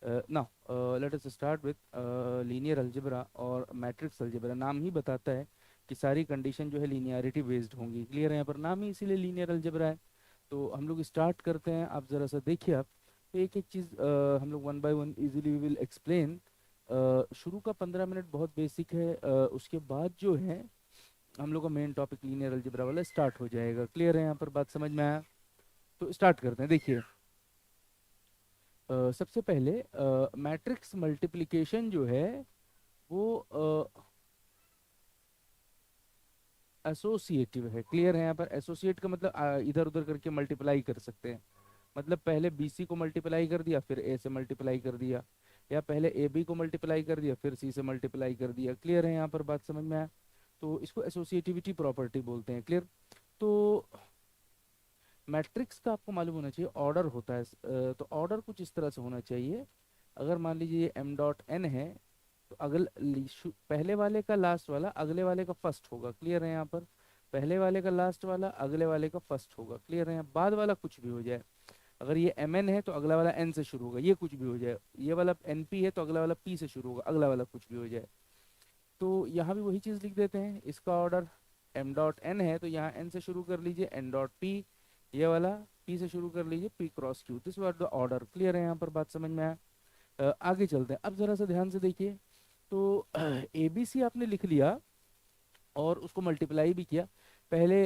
Now let us start with linear algebra और matrix algebra. नाम ही बताता है कि सारी कंडीशन जो है लीनियरिटी बेस्ड होंगी। क्लियर है? यहाँ पर नाम ही इसीलिए लीनियर अलजेब्रा है। तो हम लोग स्टार्ट करते हैं। आप ज़रा सा देखिए। आप तो एक एक चीज़ हम लोग one by one easily we will explain. शुरू का 15 मिनट बहुत बेसिक है, उसके बाद जो है हम लोग का मेन टॉपिक लीनियर अलजेब्रा वाला स्टार्ट हो जाएगा। क्लियर है? यहाँ पर बात समझ में आया? तो स्टार्ट करते हैं। देखिए, सबसे पहले मैट्रिक्स मल्टीप्लिकेशन जो है वो एसोसिएटिव है। क्लियर है? यहाँ पर एसोसिएट का मतलब इधर उधर करके मल्टीप्लाई कर सकते हैं। मतलब पहले बी सी को मल्टीप्लाई कर दिया, फिर ए से मल्टीप्लाई कर दिया, या पहले ए बी को मल्टीप्लाई कर दिया, फिर सी से मल्टीप्लाई कर दिया। क्लियर है? यहाँ पर बात समझ में आया? तो इसको एसोसिएटिविटी प्रॉपर्टी बोलते हैं। क्लियर? तो मैट्रिक्स का आपको मालूम होना चाहिए ऑर्डर होता है। तो ऑर्डर कुछ इस तरह से होना चाहिए। अगर मान लीजिए एम डॉट एन है, तो पहले वाले का लास्ट वाला अगले वाले का फर्स्ट होगा। क्लियर है? यहाँ पर पहले वाले का लास्ट वाला अगले वाले का फर्स्ट होगा। क्लियर है? यहाँ बाद वाला कुछ भी हो जाए। अगर ये एम एन है तो अगला वाला एन से शुरू होगा, ये कुछ भी हो जाए। ये वाला एन पी है तो अगला वाला पी से शुरू होगा, अगला वाला कुछ भी हो जाए। तो यहाँ भी वही चीज़ लिख देते हैं। इसका ऑर्डर एम डॉट एन है तो यहाँ एन से शुरू कर लीजिए एन डॉट पी, ये वाला पी से शुरू कर लीजिए P cross Q. This was the order. Clear है? यहाँ पर बात समझ में आया? आगे चलते हैं। अब जरा सा ध्यान से देखिए। तो ए बी सी आपने लिख लिया और उसको मल्टीप्लाई भी किया। पहले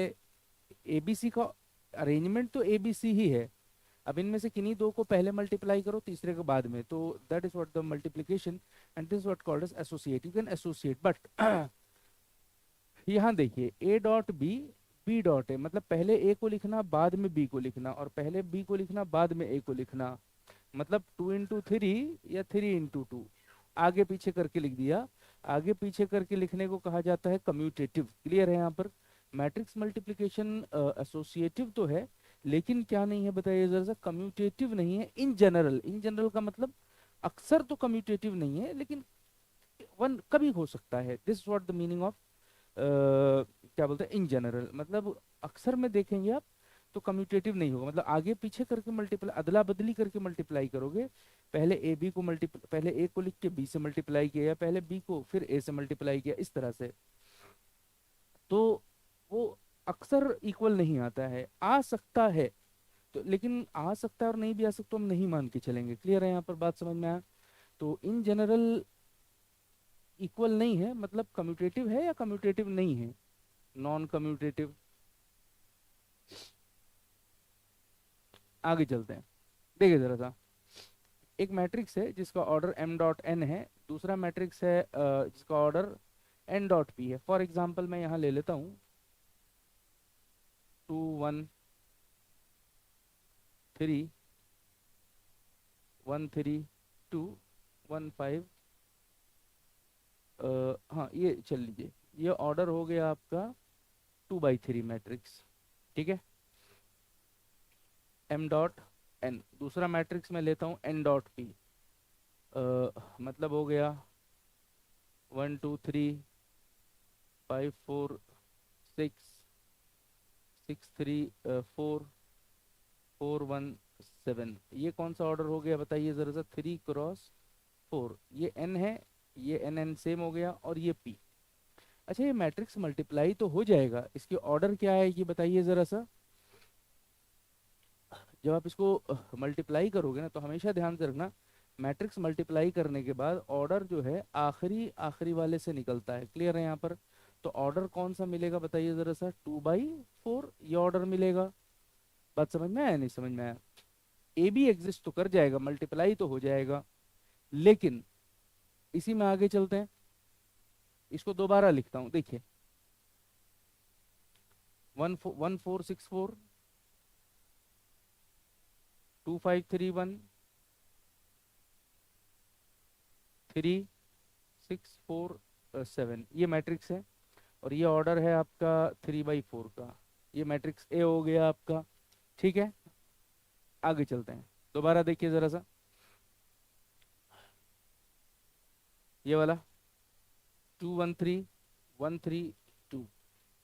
ए बी सी का अरेंजमेंट तो ए बी सी ही है। अब इनमें से किन्हीं दो को पहले मल्टीप्लाई करो, तीसरे को बाद में। तो that is what the multiplication and this what called as associate. You can associate, but यहाँ देखिए A dot B, B dot A, मतलब पहले ए को लिखना बाद में बी को लिखना, और पहले बी को लिखना बाद में ए को लिखना। मतलब 2 इंटू 3 या 3 इंटू 2, आगे पीछे करके लिख दिया। आगे पीछे करके लिखने को कहा जाता है कम्यूटेटिव। क्लियर है? यहाँ पर मैट्रिक्स मल्टीप्लिकेशन एसोसिएटिव तो है, लेकिन क्या नहीं है बताइए जरा सा, कम्यूटेटिव नहीं है। इन जनरल, इन जनरल का मतलब अक्सर तो कम्यूटेटिव नहीं है, लेकिन वन कभी हो सकता है। This what the meaning of क्या बोलते हैं इन जनरल, मतलब अक्सर में देखेंगे आप तो कम्यूटेटिव नहीं होगा। मतलब आगे पीछे करके मल्टीप्लाई, अदला बदली करके मल्टीप्लाई करोगे। पहले ए बी को मल्टीप्लाई, पहले ए को लिख के बी से मल्टीप्लाई किया, या पहले बी को फिर ए से मल्टीप्लाई किया, इस तरह से। तो वो अक्सर इक्वल नहीं आता है। आ सकता है तो, लेकिन आ सकता है और नहीं भी आ सकता, तो हम नहीं मान के चलेंगे। क्लियर है? यहाँ पर बात समझ में आया? तो इन जनरल इक्वल नहीं है, मतलब कम्यूटेटिव है या कम्यूटेटिव नहीं है, नॉन कम्यूटेटिव। आगे चलते हैं। देखिए जरा सा, एक मैट्रिक्स है जिसका ऑर्डर एम डॉट एन है, दूसरा मैट्रिक्स है जिसका ऑर्डर एन डॉट पी है। फॉर एग्जाम्पल मैं यहाँ ले लेता हूँ 2 1 3 1 3 2 1 5। हाँ, ये चल लीजिए। ये ऑर्डर हो गया आपका 2 बाई 3 मैट्रिक्स। ठीक है? M dot N. दूसरा मैट्रिक्स मैं लेता हूँ एन डॉट पी, मतलब हो गया 1 2 3 5 4 6 3 4 4 1 7। ये कौन सा ऑर्डर हो गया बताइए जरा सा? 3 क्रॉस 4। ये एन है, ये एन एन सेम हो गया, और ये पी। अच्छा, ये मैट्रिक्स मल्टीप्लाई तो हो जाएगा, इसकी ऑर्डर क्या है ये बताइए जरा सा। जब आप इसको मल्टीप्लाई करोगे ना, तो हमेशा ध्यान से रखना, मैट्रिक्स मल्टीप्लाई करने के बाद ऑर्डर जो है आखिरी आखिरी वाले से निकलता है। क्लियर है? यहाँ पर तो ऑर्डर कौन सा मिलेगा बताइए जरा सा? 2 बाई 4 ये ऑर्डर मिलेगा। बात समझ में आया नहीं समझ में आया? ए भी एग्जिस्ट तो कर जाएगा, मल्टीप्लाई तो हो जाएगा, लेकिन इसी में आगे चलते हैं। इसको दोबारा लिखता हूँ, देखिए 1 4 6 4 2 5 3 1 3 6 4 7, ये मैट्रिक्स है। और ये ऑर्डर है आपका 3 बाई 4 का। ये मैट्रिक्स ए हो गया आपका। ठीक है? आगे चलते हैं। दोबारा देखिए जरा सा, ये वाला 2 1 3 1 3 2,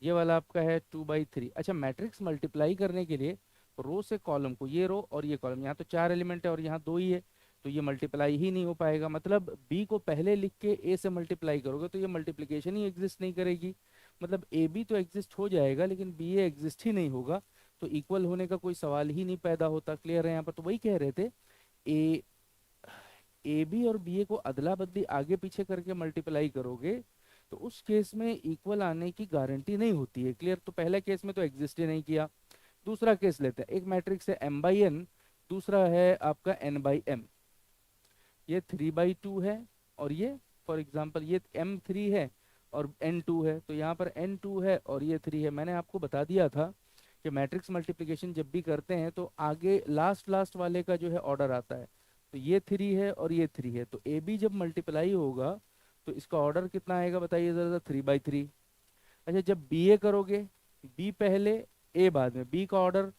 ये वाला आपका है 2 बाई 3। अच्छा, मैट्रिक्स मल्टीप्लाई करने के लिए रो से कॉलम को, ये रो और ये कॉलम, यहाँ तो 4 एलिमेंट है और यहाँ 2 ही है, तो ये मल्टीप्लाई ही नहीं हो पाएगा। मतलब बी को पहले लिख के ए से मल्टीप्लाई करोगे तो ये मल्टीप्लिकेशन ही एग्जिस्ट नहीं करेगी। मतलब ए बी तो एग्जिस्ट हो जाएगा लेकिन बी ए एग्जिस्ट ही नहीं होगा, तो इक्वल होने का कोई सवाल ही नहीं पैदा होता। क्लियर है यहाँ पर? तो वही कह रहे थे, ए ए बी और बी ए को अदला बदली आगे पीछे करके मल्टीप्लाई करोगे तो उस केस में इक्वल आने की गारंटी नहीं होती है। क्लियर? तो पहले केस में तो एग्जिस्ट ही नहीं किया। दूसरा केस लेते हैं, एक मैट्रिक्स है m बाई एन, दूसरा है आपका n बाई एम। ये 3/2 है और ये फॉर एग्जांपल ये m3 है और n2 है, तो यहाँ पर n2 है और ये 3 है। मैंने आपको बता दिया था कि मैट्रिक्स मल्टीप्लिकेशन जब भी करते हैं तो आगे लास्ट लास्ट वाले का जो है ऑर्डर आता है। तो ये 3 है और ये 3 है, तो ए बी जब मल्टीप्लाई होगा तो इसका ऑर्डर कितना आएगा बताइए ज़रा सा? 3/3। अच्छा, जब बी ए करोगे, बी पहले ए बाद में, बी का ऑर्डर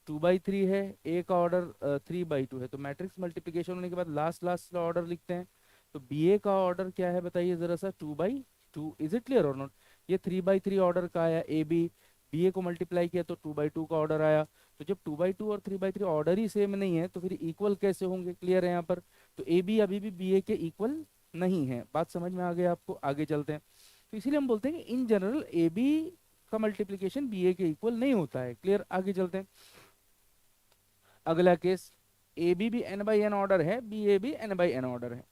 2/3 है, ए का ऑर्डर 3/2 है, तो मैट्रिक्स मल्टीप्लिकेशन होने के बाद लास्ट लास्ट का ऑर्डर लिखते हैं। तो बी ए का ऑर्डर क्या है बताइए ज़रा सा? 2/2। इज इट क्लियर और नॉट? ये 3/3 ऑर्डर का आया ए बी, बी ए को मल्टीप्लाई किया तो 2/2 का ऑर्डर आया। तो जब 2/2 और 3/3 ऑर्डर ही सेम नहीं है तो फिर इक्वल कैसे होंगे? क्लियर है यहाँ पर? तो ए बी अभी भी बी ए के इक्वल नहीं है। बात समझ में आ गई आपको? आगे चलते हैं। तो इसीलिए हम बोलते हैं कि इन जनरल ए बी का मल्टीप्लिकेशन बी ए के इक्वल नहीं होता है। क्लियर? आगे चलते हैं। अगला केस, ए बी भी एन बाई एन ऑर्डर है, बी ए भी एन बाई एन ऑर्डर है।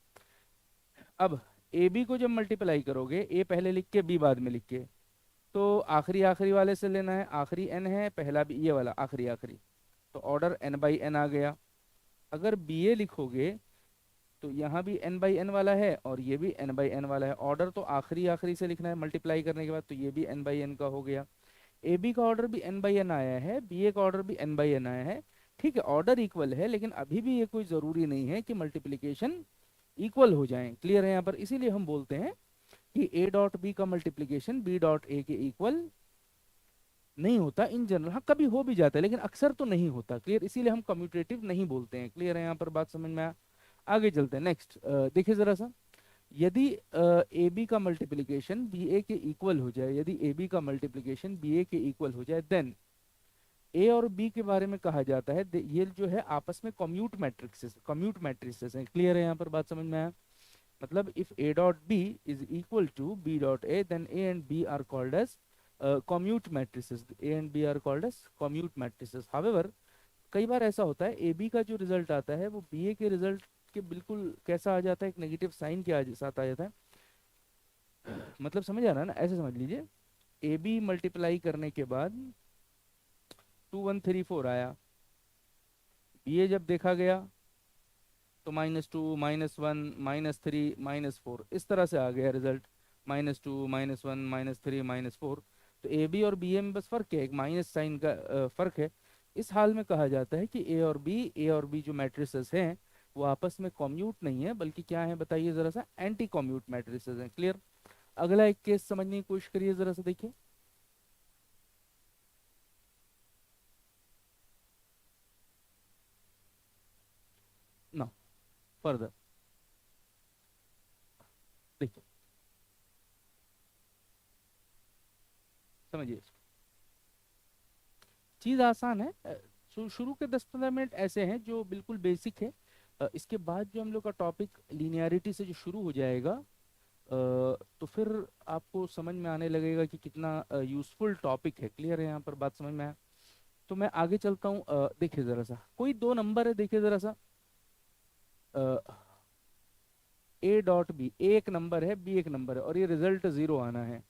अब ए बी को जब मल्टीप्लाई करोगे, ए पहले लिख के बी बाद में लिख के, तो आखिरी आखिरी वाले से लेना है। आखिरी एन है, पहला भी ये वाला आखिरी आखिरी, तो ऑर्डर एन बाई एन आ गया। अगर बी ए लिखोगे तो यहाँ भी एन बाई एन वाला है और ये भी एन बाई एन वाला है। ऑर्डर तो आखिरी आखिरी से लिखना है मल्टीप्लाई करने के बाद, तो ये भी एन बाई एन का हो गया। ए बी का ऑर्डर भी एन बाई एन आया है, बी ए का ऑर्डर भी एन बाई एन आया है। ठीक है, ऑर्डर इक्वल है, लेकिन अभी भी ये कोई ज़रूरी नहीं है कि मल्टीप्लिकेशन इक्वल हो जाए। क्लियर है यहाँ पर? इसीलिए हम बोलते हैं कि ए डॉट बी का मल्टीप्लिकेशन बी डॉट ए के इक्वल नहीं होता इन जनरल। हाँ, कभी हो भी जाता है लेकिन अक्सर तो नहीं होता। क्लियर? इसीलिए हम कम्यूटेटिव नहीं बोलते हैं। क्लियर है यहाँ पर? बात समझ में आया? आगे चलते हैं। नेक्स्ट देखिए जरा सा, यदि ए बी का मल्टीप्लिकेशन बी ए के इक्वल हो जाए, यदि ए बी का मल्टीप्लिकेशन बी ए के इक्वल हो जाए, देन ए और बी के बारे में कहा जाता है ये जो है आपस में कम्यूट मैट्रिसेस हैं। क्लियर है यहाँ पर? बात समझ में आया? मतलब if A dot B is equal to B dot A, then A and B are called as commute matrices. A and B are called as commute matrices. However, कई बार ऐसा होता है ए बी का जो रिजल्ट आता है वो बी ए के रिजल्ट के बिल्कुल कैसा आ जाता है? एक नेगेटिव साइन के साथ आ जाता है। मतलब समझ आ रहा है ना? ऐसे समझ लीजिए, ए बी मल्टीप्लाई करने के बाद 2134 आया, बी ए जब देखा गया तो -2 -1 -3 -4 इस तरह से आ गया रिजल्ट। -2 -1 -3 -4, तो ए बी और बी ए में बस फर्क है, एक माइनस साइन का फर्क है। इस हाल में कहा जाता है कि ए और बी जो मैट्रिसेस हैं वो आपस में कॉम्यूट नहीं है, बल्कि क्या है बताइए जरा सा? एंटी कॉम्यूट मैट्रिसेस हैं। क्लियर? अगला एक केस समझने की कोशिश करिए जरा सा, देखिए। ना, फर्दर देखिए, समझिए। चीज़ आसान है। शुरू के 10-15 मिनट ऐसे हैं जो बिल्कुल बेसिक है। इसके बाद जो हम लोग का टॉपिक लीनियरिटी से जो शुरू हो जाएगा, तो फिर आपको समझ में आने लगेगा कि कितना यूज़फुल टॉपिक है। क्लियर है यहाँ पर? बात समझ में आया? तो मैं आगे चलता हूँ। देखिए ज़रा सा, कोई दो नंबर है, देखिए ज़रा सा, ए डॉट बी, ए एक नंबर है, बी एक नंबर है, और ये रिजल्ट ज़ीरो आना है।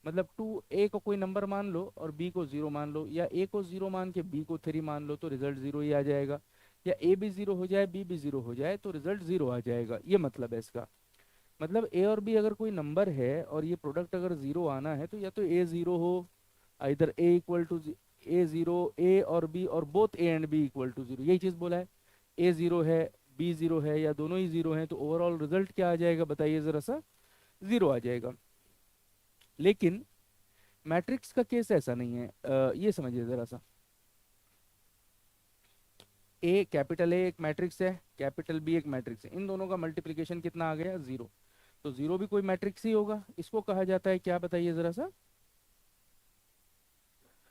मतलब टू, ए को कोई नंबर मान लो और बी को ज़ीरो मान लो, या ए को ज़ीरो मान के बी को 3 मान लो, तो रिजल्ट ज़ीरो ही आ जाएगा। या ए भी ज़ीरो हो जाए, बी भी ज़ीरो हो जाए, तो रिजल्ट ज़ीरो आ जाएगा। ये मतलब है इसका। मतलब ए और बी अगर कोई नंबर है और ये प्रोडक्ट अगर ज़ीरो आना है तो या तो ए ज़ीरो हो, इधर A equal to A zero, A और बी और both A and B equal to zero, यही चीज़ बोला है। ए ज़ीरो है, बी ज़ीरो है, या दोनों ही ज़ीरो हैं, तो ओवरऑल रिजल्ट क्या आ जाएगा बताइए ज़रा सा? ज़ीरो आ जाएगा। लेकिन मैट्रिक्स का केस ऐसा नहीं है। ये समझिए ज़रा सा, ए कैपिटल ए एक मैट्रिक्स है, कैपिटल बी एक मैट्रिक्स है, इन दोनों का मल्टीप्लिकेशन कितना आ गया? ज़ीरो। तो ज़ीरो भी कोई मैट्रिक्स ही होगा। इसको कहा जाता है क्या बताइए ज़रा सा?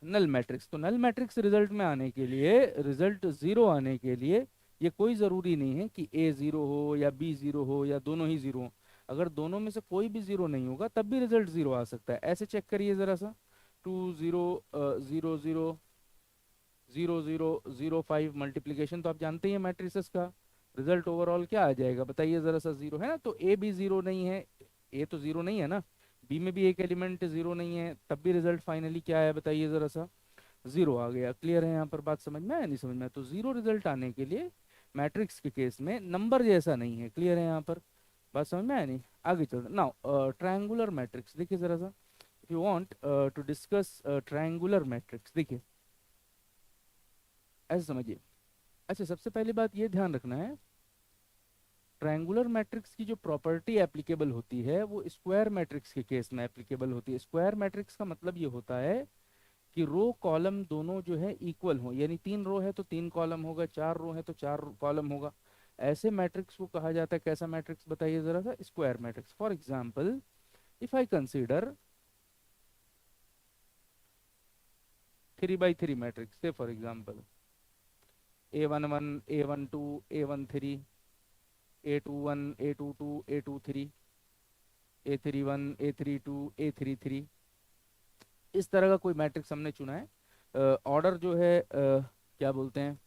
Null matrix. तो नल मैट्रिक्स रिजल्ट में आने के लिए, रिजल्ट ज़ीरो आने के लिए ये कोई ज़रूरी नहीं है कि ए ज़ीरो हो या बी ज़ीरो हो या दोनों ही ज़ीरो हो। अगर दोनों में से कोई भी ज़ीरो नहीं होगा तब भी रिजल्ट ज़ीरो आ सकता है। ऐसे चेक करिए ज़रा सा, 2 0 0 0 0 0 0 5 मल्टीप्लीकेशन तो आप जानते ही हैं मैट्रिसेस का। रिजल्ट ओवरऑल क्या आ जाएगा बताइए ज़रा सा, ज़ीरो है ना। तो ए भी ज़ीरो नहीं है, ए तो ज़ीरो नहीं है ना, बी में भी एक एलिमेंट ज़ीरो नहीं है, तब भी रिजल्ट फाइनली क्या है बताइए ज़रा सा, ज़ीरो आ गया। क्लियर है यहाँ पर बात, समझ में आया नहीं समझ में आया? तो ज़ीरो रिजल्ट आने के लिए मैट्रिक्स के केस में नंबर जैसा नहीं है। क्लियर है यहाँ पर बात, समझ में आया नहीं? आगे चलते नाउ, ट्रायंगुलर मैट्रिक्स देखिए ज़रा सा। If you want to discuss triangular matrix, देखिए ऐसे समझिए। अच्छा, सबसे पहली बात ये ध्यान रखना है, ट्रायंगुलर मैट्रिक्स की जो प्रॉपर्टी एप्लीकेबल होती है वो स्क्वायर मैट्रिक्स के केस में एप्लीकेबल होती है। स्क्वायर मैट्रिक्स का मतलब ये होता है कि रो कॉलम दोनों जो है इक्वल हो, यानी 3 रो है तो 3 कॉलम होगा, 4 रो है तो 4 कॉलम होगा। ऐसे मैट्रिक्स को कहा जाता है कैसा मैट्रिक्स बताइए जरा सा, square matrix. For example, if I consider 3 by 3 matrix, से for example A11 A12 A13 A21 A22 A23 A31 A32 A33, इस तरह का कोई मैट्रिक्स हमने चुना है। ऑर्डर जो है क्या बोलते हैं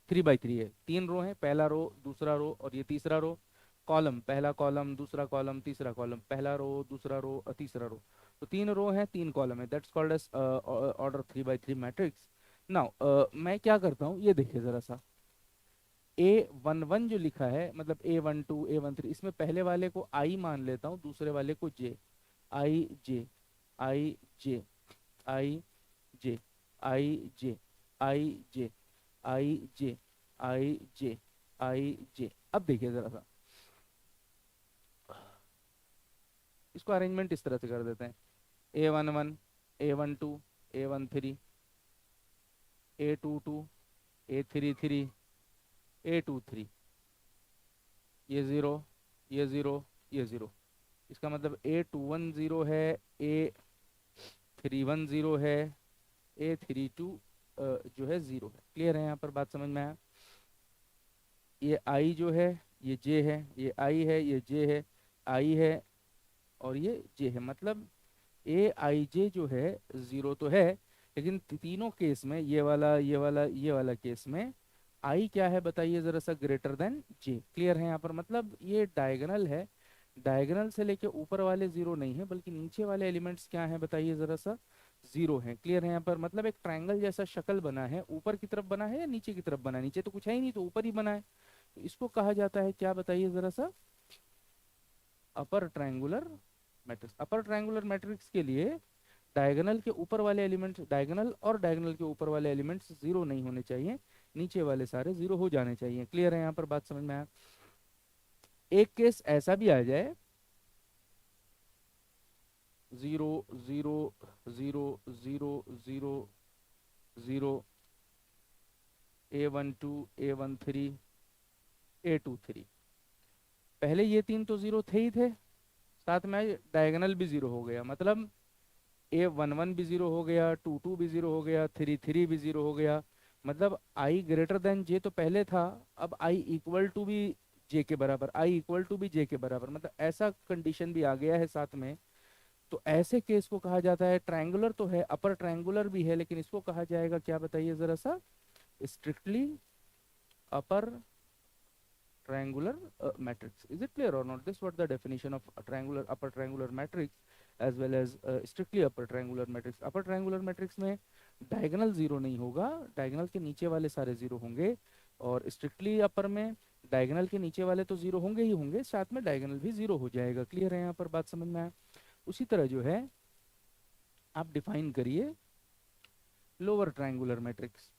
3 by 3 है, 3 रो है, पहला रो दूसरा रो और ये तीसरा रो। कॉलम, पहला कॉलम दूसरा कॉलम तीसरा कॉलम, पहला रो दूसरा रो और तीसरा रो। तो 3 रो है 3 कॉलम है, that's called as order 3 by 3 matrix. Now मैं क्या करता हूँ ये देखिए जरा सा, A11 जो लिखा है मतलब A12 A13, इसमें पहले वाले को आई मान लेता हूँ, दूसरे वाले को जे। आई जे आई जे आई जे आई जे आई जे आई जे आई जे आई जे। अब देखिए जरा सा, इसको अरेंजमेंट इस तरह से कर देते हैं, A11 A12 A13 A22 A33 A23, ये ज़ीरो ये ज़ीरो ये ज़ीरो। इसका मतलब A21 ज़ीरो है, A31 ज़ीरो है, A32 जो है ज़ीरो है। क्लियर है यहाँ पर बात, समझ में आया? ये आई जो है ये जे है, ये आई है ये जे है, आई है और ये जे है, मतलब A I J जो है ज़ीरो तो है, लेकिन तीनों केस में ये वाला ये वाला ये वाला केस में आई क्या है बताइए ज़रा सा, ग्रेटर देन जे। क्लियर है यहाँ पर, मतलब ये डायगोनल है, डायगोनल से लेके ऊपर वाले ज़ीरो नहीं है बल्कि नीचे वाले एलिमेंट्स क्या हैं बताइए ज़रा सा, ज़ीरो हैं। क्लियर है यहाँ पर, मतलब एक ट्रायंगल जैसा शक्ल बना है, ऊपर की तरफ बना है या नीचे की तरफ बना है? नीचे तो कुछ है ही नहीं तो ऊपर ही बना है, तो इसको कहा जाता है क्या बताइए ज़रा सा, upper triangular matrix. Upper triangular matrix के लिए डायगोनल के ऊपर वाले एलिमेंट्स, डायगोनल और डायगोनल के ऊपर वाले एलिमेंट्स ज़ीरो नहीं होने चाहिए, नीचे वाले सारे ज़ीरो हो जाने चाहिए। क्लियर है यहाँ पर बात, समझ में आया? एक केस ऐसा भी आ जाए, 0 0 0 0 0 0 A12 A13 A23, पहले ये तीन तो ज़ीरो थे ही थे, साथ में डायगोनल भी ज़ीरो हो गया, मतलब A11 भी ज़ीरो हो गया, 22 भी ज़ीरो हो गया, 33 भी ज़ीरो हो गया। मतलब आई ग्रेटर देन जे तो पहले था, अब आई इक्वल टू भी जे के बराबर, आई इक्वल टू भी जे के बराबर, मतलब ऐसा कंडीशन भी आ गया है साथ में। तो ऐसे केस को कहा जाता है, ट्रायंगुलर तो है, अपर ट्रायंगुलर भी है, लेकिन इसको कहा जाएगा क्या बताइए ज़रा सा, strictly upper triangular matrix. Is it clear or not? This what the definition of a triangular upper triangular matrix as well as strictly upper triangular matrix. Upper triangular matrix में diagonal जीरो नहीं होगा, diagonal के नीचे वाले सारे zero होंगे, और strictly upper में diagonal के नीचे वाले तो जीरो होंगे ही होंगे, साथ में diagonal भी जीरो हो जाएगा। क्लियर है यहाँ पर बात, समझ में आया? उसी तरह जो है आप डिफाइन करिए लोअर ट्रायंगुलर मैट्रिक्स,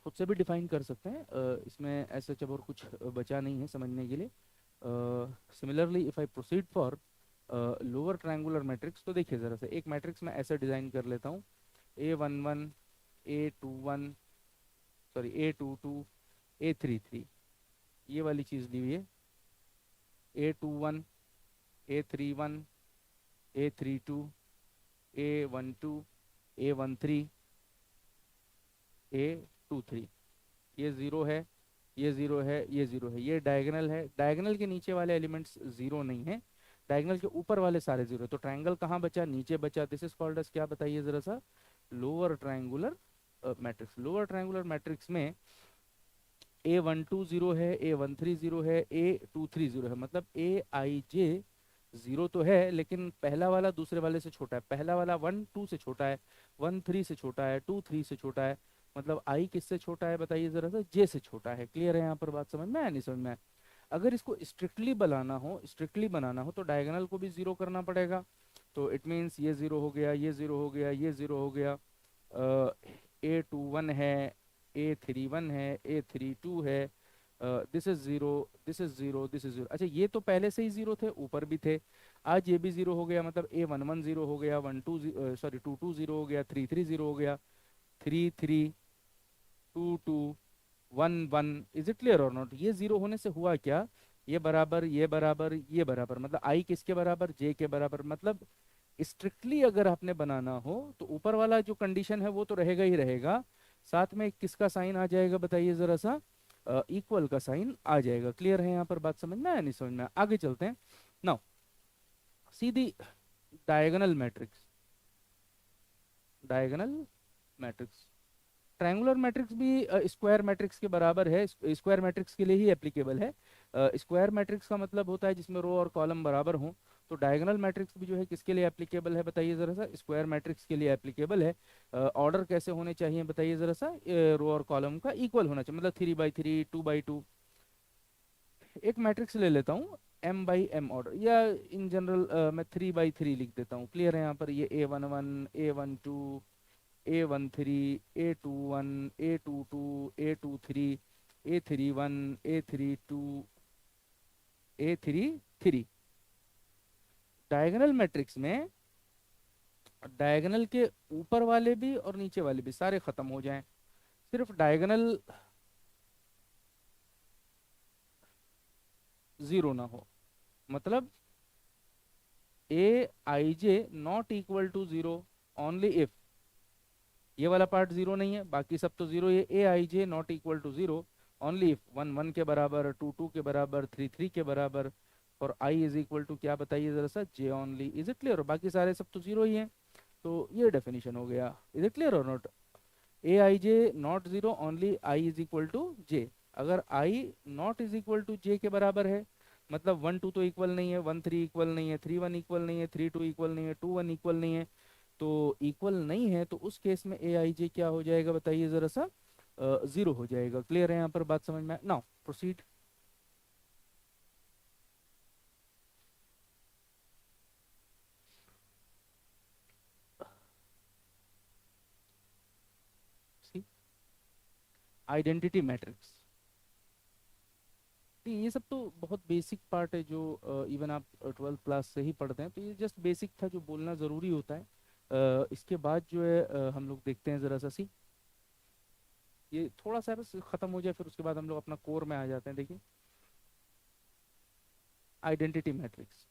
खुद से भी डिफाइन कर सकते हैं, इसमें ऐसा जब और कुछ बचा नहीं है समझने के लिए। Similarly if I proceed for lower triangular matrix, तो देखिए ज़रा सा, एक मैट्रिक्स मैं ऐसे डिज़ाइन कर लेता हूँ, A11 A21 sorry A22 A33, ये वाली चीज़ ली हुई है, A21 A31 A32 A12 A13 A23, ये जीरो है, ये जीरो है, ये जीरो है, ये डायगोनल है, डायगोनल के नीचे वाले एलिमेंट्स जीरो नहीं है, डायगोनल के ऊपर वाले सारे जीरो, तो ट्रायंगल कहाँ बचा, नीचे बचा, दिस इज कॉल्ड एज क्या बताइए जरा सा, lower triangular matrix. Lower triangular matrix में A12 जीरो है, A13 जीरो है, A23 जीरो है, मतलब Aij जीरो तो है, लेकिन पहला वाला दूसरे वाले से छोटा है, पहला वाला 1 2 से छोटा है, 1 3 से छोटा है, 2 3 से छोटा है, मतलब आई किससे छोटा है बताइए जरा सा, जे से छोटा है। क्लियर है यहाँ पर बात, समझ में आया नहीं समझ में आया? अगर इसको स्ट्रिक्टली बनाना हो, स्ट्रिक्टली बनाना हो तो डायगोनल को भी जीरो करना पड़ेगा, तो इट मीन्स ये जीरो हो गया, ये जीरो हो गया, ये जीरो हो गया, A21 है, A31 है, A32 है, this is zero, this is zero, this is zero. अच्छा ये तो पहले से ही जीरो थे, ऊपर भी थे, आज ये भी जीरो हो गया, मतलब A11 जीरो हो गया, 2 2 जीरो हो गया, 3 3 जीरो हो गया, 3 3 2 2 1 1। इज इट क्लियर और नॉट? ये जीरो होने से हुआ क्या, ये बराबर, ये बराबर, ये बराबर, मतलब आई किसके बराबर, जे के बराबर, मतलब स्ट्रिक्टली अगर आपने बनाना हो तो ऊपर वाला जो कंडीशन है वो तो रहेगा ही रहेगा, साथ में किसका साइन आ जाएगा बताइए जरा सा, इक्वल का साइन आ जाएगा। क्लियर है यहाँ पर बात, समझ में आया नहीं समझ में आया? आगे चलते हैं। Now see the diagonal matrix, diagonal matrix, triangular matrix भी स्क्वायर मैट्रिक्स के बराबर है, स्क्वायर मैट्रिक्स के लिए ही एप्लीकेबल है। स्क्वायर मैट्रिक्स का मतलब होता है जिसमें रो और कॉलम बराबर हों, तो डायगोनल मैट्रिक्स भी जो है किसके लिए एप्लीकेबल है बताइए जरा सा, स्क्वायर मैट्रिक्स के लिए एप्लीकेबल है। ऑर्डर कैसे होने चाहिए बताइए जरा सा, रो और कॉलम का इक्वल होना चाहिए, मतलब 3 by 3, 2 by 2। एक मैट्रिक्स ले लेता हूँ M by M ऑर्डर, या इन जनरल मैं 3 by 3 लिख देता हूँ। क्लियर है यहाँ पर, ये A11, A12, A13, A21, A22, A23, A31, A32, A33। Diagonal matrix में डायगोनल के ऊपर वाले भी और नीचे वाले भी सारे खत्म हो जाएं, सिर्फ डायगोनल जीरो ना हो, मतलब Aij not equal to zero only if, ये वाला पार्ट जीरो नहीं है, बाकी सब तो जीरो, ये Aij not equal to zero only if 1 1 के बराबर, 2 2 के बराबर, 3 3 के बराबर, और आई इज इक्वल टू क्या बताइए जरा सा, जे ओनली। Is it clear? बाकी सारे सब तो जीरो ही हैं, तो ये डेफिनेशन हो गया। इज इट क्लियर और not? Aij not zero only i is equal to j. अगर i not is equal to j के बराबर है, मतलब 1 2 तो इक्वल नहीं है, 1 3 इक्वल नहीं है, 3 1 इक्वल नहीं है, 3 2 इक्वल नहीं है, 2 1 इक्वल नहीं है, तो इक्वल नहीं है, तो उस केस में Aij क्या हो जाएगा बताइए जरा सा, जीरो हो जाएगा। क्लियर है यहाँ पर बात, समझ में? Now proceed. See identity matrix, ये सब तो बहुत बेसिक पार्ट है, जो इवन आप 12th क्लास से ही पढ़ते हैं, तो ये जस्ट बेसिक था जो बोलना ज़रूरी होता है। इसके बाद जो है हम लोग देखते हैं ज़रा सा सी, ये थोड़ा सा बस ख़त्म हो जाए, फिर उसके बाद हम लोग अपना कोर में आ जाते हैं। देखिए आइडेंटिटी मैट्रिक्स,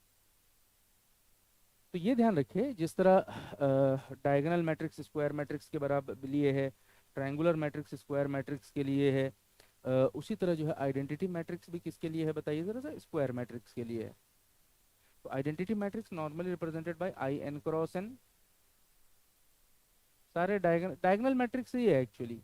तो ये ध्यान रखिए, जिस तरह डायगोनल मैट्रिक्स स्क्वायर मैट्रिक्स के बराबर लिए है, ट्रायंगुलर मैट्रिक्स स्क्वायर मैट्रिक्स के लिए है, उसी तरह जो है आइडेंटिटी मैट्रिक्स भी किसके लिए है बताइए ज़रा सा, स्क्वायर मैट्रिक्स के लिए है। तो identity matrix normally represented by I n×n, सारे डायगोनल मैट्रिक्स ही है एक्चुअली,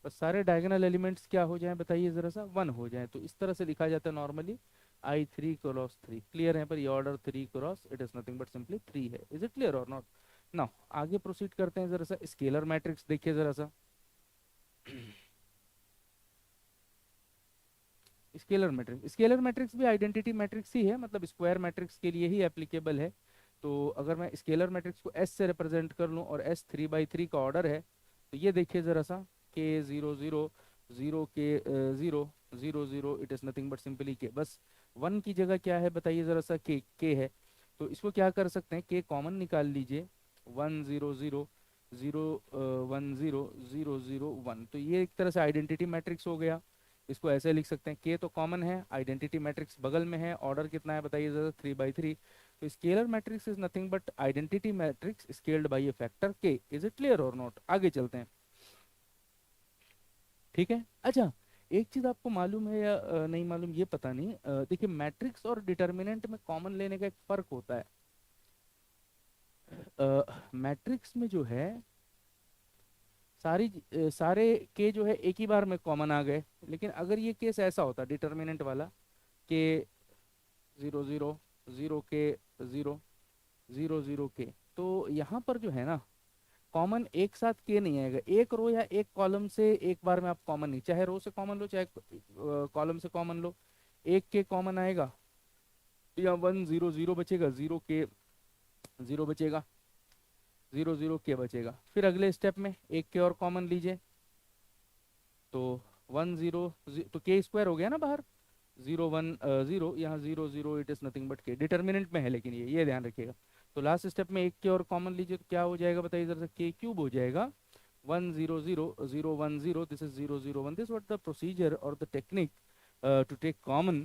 बस सारे डायगोनल एलिमेंट्स क्या हो जाएं बताइए जरा सा, 1 हो जाएं, तो इस तरह से लिखा जाता है नॉर्मली, I3×3। क्लियर है? पर ये order 3 cross it is nothing but simply 3 है। इज इट क्लियर और नॉट? नाउ आगे प्रोसीड करते हैं जरा सा, स्केलर मैट्रिक्स देखिए जरा सा। स्केलर मैट्रिक्स भी आइडेंटिटी मैट्रिक्स ही है, मतलब स्क्वायर मैट्रिक्स के लिए ही एप्लीकेबल है। तो अगर मैं स्केलर मैट्रिक्स को एस से रिप्रेजेंट कर लूँ, और एस 3 by 3 का ऑर्डर है, तो ये देखिए ज़रा सा, के 0 0 0 के 0 0 0 it is nothing but simply के, बस 1 की जगह क्या है बताइए ज़रा सा, के है। तो इसको क्या कर सकते हैं, के कॉमन निकाल लीजिए, 1 0 0 0 1 0 0 0 1, तो ये एक तरह से आइडेंटिटी मैट्रिक्स हो गया। इसको ऐसे लिख सकते हैं, के तो कॉमन है, आइडेंटिटी मैट्रिक्स बगल में है, ऑर्डर कितना है बताइए जरा, 3 by 3, तो scalar matrix is nothing but identity matrix scaled by a factor के। इज इट क्लियर और नॉट? आगे चलते हैं। ठीक है। अच्छा, एक चीज आपको मालूम है या नहीं मालूम ये पता नहीं, देखिए मैट्रिक्स और डिटर्मिनेंट में कॉमन लेने का एक फर्क होता है। मैट्रिक्स में जो है सारे के जो है एक ही बार में कॉमन आ गए, लेकिन अगर ये केस ऐसा होता डिटर्मिनेंट वाला के 0 0 0 के 0 0 0 के, तो यहाँ पर जो है ना कॉमन एक साथ के नहीं आएगा, एक रो या एक कॉलम से एक बार में आप कॉमन नहीं, चाहे रो से कॉमन लो चाहे कॉलम से कॉमन लो, एक के कॉमन आएगा, या 1 0 0 बचेगा, 0 के 0 बचेगा, 0 0 के बचेगा। फिर अगले स्टेप में एक के और कॉमन लीजिए, तो 1 0 तो के स्क्वायर हो गया ना बाहर, 0 1 0, यहाँ 0 0 इट इज नथिंग बट के, डिटर्मिनेंट में है लेकिन ये ध्यान रखिएगा। तो लास्ट स्टेप में एक के और कॉमन लीजिए तो क्या हो जाएगा बताइए इधर से, के क्यूब हो जाएगा, 1 0 0 0 1 0, this is 0 0 1, this what the procedure और the technique to take common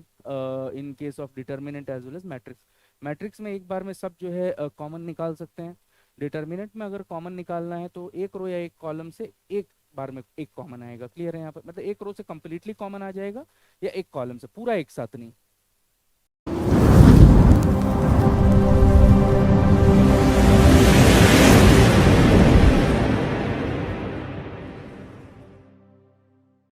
in case of determinant as well as matrix. Matrix में एक बार में सब जो है कॉमन निकाल सकते हैं, डिटर्मिनेंट में अगर कॉमन निकालना है तो एक रो या एक कॉलम से एक बार में एक कॉमन आएगा। क्लियर है यहाँ पर? मतलब एक रो से कंप्लीटली कॉमन आ जाएगा या एक कॉलम से पूरा एक साथ नहीं।